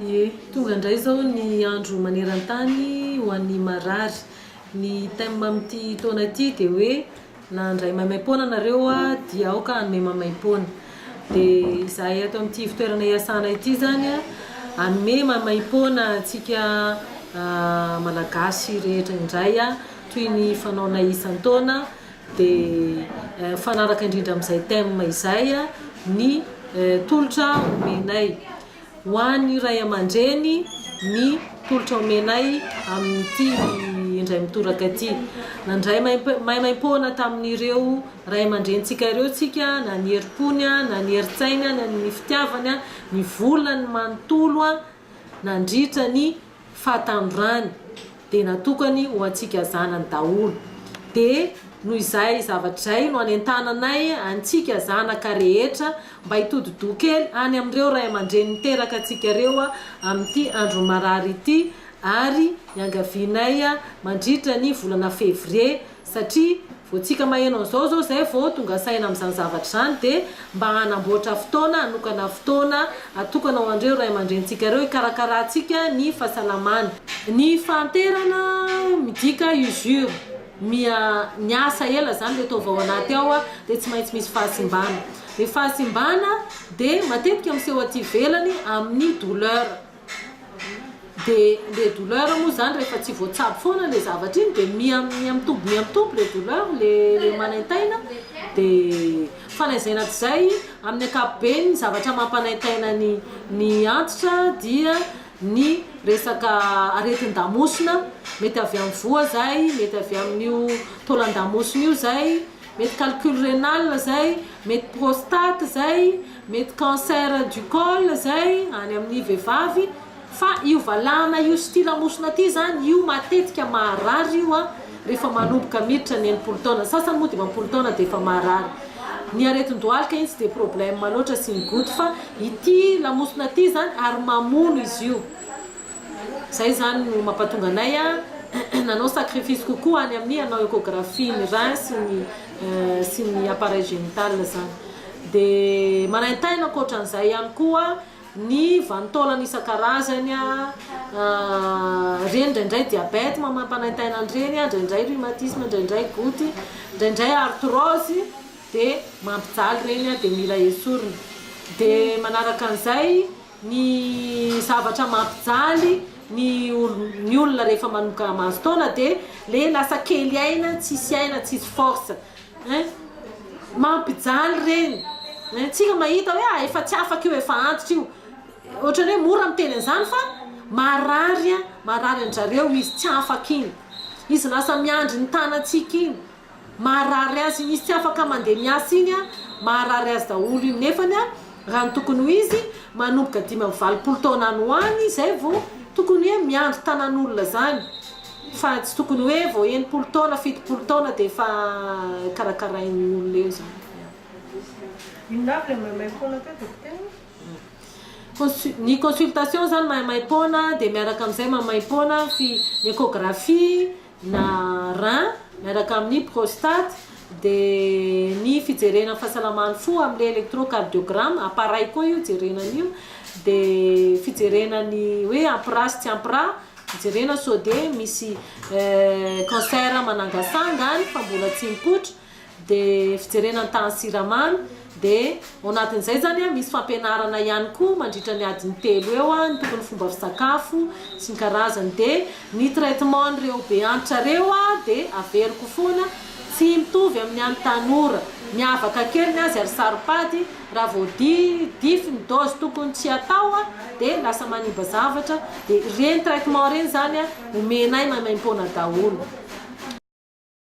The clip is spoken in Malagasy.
Tonga indray zao ny andro maneran-tany ho an'ny marary. Ny thème amin'ity taona ity dia hoe nandray maimaim-poana nareo dia aoka hanome maimaim-poana. Dia izahay ato amin'ity fitoerana iasana ity zany hanome maimaim-poana antsika malagasy rehetra indray toy ny fanaona isan-taona. Dia fanaraka indrindra amin'izay thème izay ny tolotra omenay ho an'ny ray aman-dreny, ny tolotra omenay amin'ity indray mitoraka ity. Nandray maimaim-poana tamin'ireo ray aman-drenitsika ireo tsika, na ny herim-pony, na ny herin-tsainy, na ny fitiavany, ny volany manontolo nandritra ny fahatandrony dia natokany ho antsika zanany daholo. Dia noho izay zavatra no anentananay antsika zanaka rehetra mba hitododo kely any amin'ireo ray aman-dreny miteraka antsika reo amin'ity andro marary ity, ary iangavianay mandritra ny volana février, satria voantsika maheno an'izao zay vao tonga saina amin'izany zavatra zany. Dia mba hanamboatra fotoana, hanokana fotoana atokana ho andreo ray aman-drenitsika ireo hikarakarantsika ny fahasalamana. Ny fahanterana midika usure, miasa ela zany le taova ao anaty ao dia tsy maintsy misy fahasimbana. Le fahasimbana dia matetika miseho aty ivelany amin'ny douleur. Dia le douleur moa zany rehefa tsy voatsabo foana le zavatra iny dia miamitombo le douleur, le manaintaina. Dia fanaizana izay amin'ny ankapobeny ny zavatra mampanaintaina ny antitra dia ny resaka aretin-damosina, mety avy amin'ny voa zay, mety avy amin'io taolan-damosina io zay, mety calcul rénal zay, mety prostate zay, mety cancer du col zay any amin'ny vehivavy. Fa io valana io style lamosina ty zany io matetika maharary io rehefa manomboka miditra ny 90 taona. Sasany moa dia 90 taona dia efa maharary. Ny aretin-dohalika iny tsy dia problème loatra sy ny goty, fa ity lamosina ty zany ary mamono izy io. Zay zany no mampatonga anay nanao sacrifice kokoa any amin'ny anao échographie ny rein sy ny appareil génital zany. Dia manaintaina ankoatran'izay ihany koa ny vanitaolana isan-karazany, reny indraindray diabète mampanaintaina an'ireny, indraindray rhumatisme, indraindray goty, indraindray arthrose, dia mampijaly reny dia mila esorina. Dia manaraka an'izay ny zavatra mampijaly ny olona rehefa manomboka mahazo taona dia le lasa kely aina, tsisy force, mampijaly reny. Tsika mahita hoe efa tsy afaka io, efa antitra io, ohatran'ny hoe mora miteny an'izany fa marary an-jareo izy tsy afaka iny, izy lasa miandry ny tanantsika iny, marary azy izy tsy afaka mandeha miasa iny, marary azy daholo iny. Nefany raha ny tokony ho izy manomboka 5-20 taona any ho any zay vao tokony hoe miandry tanan'olona zany, fa tsy tokony hoe vao 90 taona 70 taona dia efa karakarain'ny olona eo zany. Ny consultation zany maimaim-poana dia miaraka amin'izay maimaim-poana ny échographie na rein, miaraka amin'ny prostate, dia ny fijerena fahasalamany fo amin'ilay électrocardiogramme, appareil koa io jerenan'io. Dia fijerena ny hoe ampira sy tsy ampira, fijerena sao dia misy cancer manangasangany fa mbola tsy mipoitra. Dia fijerena ny tany siramamy. Dia ao anatin'izay zany misy fampianarana ihany koa mandritra ny adiny 3 eo ny tokony fomba fisakafo sy ny karazany. Dia ny traitement n'ireo be antitra reo dia averiko foana tsy mitovy amin'ny any tanora, miavaka kely azy ary saripady. Raha vao dify ny dose tokony tsy atao dia lasa manimba zavatra. Dia reny traitement reny zany omenay maimaim-poana daholo.